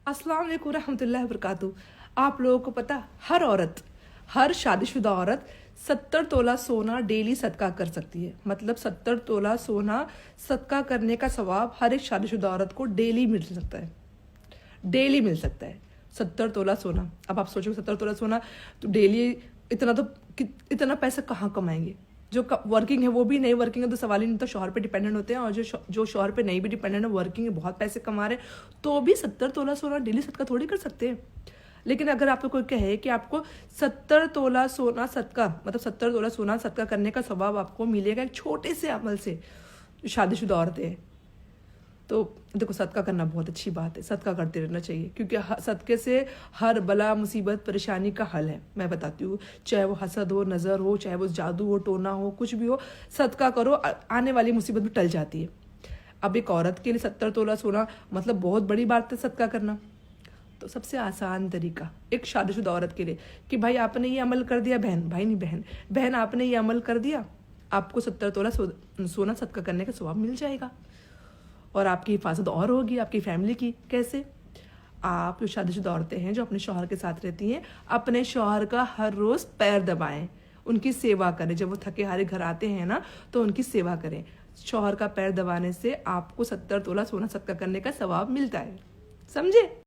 अस्सलाम वालेकुम रहमतुल्लाहि व बरकातहू। आप लोगों को पता, हर शादीशुदा औरत 70 तोला सोना डेली सदका कर सकती है। मतलब 70 तोला सोना सदका करने का सवाब हर एक शादीशुदा औरत को डेली मिल सकता है। डेली मिल सकता है 70 तोला सोना। अब आप सोचो 70 तोला सोना तो डेली इतना पैसा कहाँ कमाएंगे? जो वर्किंग है वो भी, नहीं वर्किंग है तो सवाल ही नहीं, तो शौहर पे डिपेंडेंट होते हैं। और जो शौहर पे नहीं भी डिपेंडेंट है, वर्किंग है, बहुत पैसे कमा रहे, तो भी 70 तोला सोना डेली सदका थोड़ी कर सकते हैं। लेकिन अगर आपको कोई कहे कि आपको 70 तोला सोना सदका, मतलब 70 तोला सोना सदका करने का सवाब आपको मिलेगा एक छोटे से अमल से, जो शादीशुदा औरतें हैं, तो देखो सदका करना बहुत अच्छी बात है। सदका करते रहना चाहिए, क्योंकि सदके से हर बला मुसीबत परेशानी का हल है। मैं बताती हूँ, चाहे वो हसद हो, नज़र हो, चाहे वो जादू हो, टोना हो, कुछ भी हो, सदका करो, आने वाली मुसीबत भी टल जाती है। अब एक औरत के लिए 70 तोला सोना मतलब बहुत बड़ी बात है सदका करना। तो सबसे आसान तरीका एक शादीशुदा औरत के लिए कि भाई आपने ये अमल कर दिया, बहन आपने ये अमल कर दिया, आपको 70 तोला सोना सदका करने का सवाब मिल जाएगा। और आपकी हिफाजत और होगी आपकी फैमिली की। कैसे? आप जो शादीशुदा औरतें हैं जो अपने शौहर के साथ रहती हैं, अपने शौहर का हर रोज़ पैर दबाएं, उनकी सेवा करें। जब वो थके हारे घर आते हैं ना, तो उनकी सेवा करें। शौहर का पैर दबाने से आपको 70 तोला सोना सदका करने का सवाब मिलता है। समझे?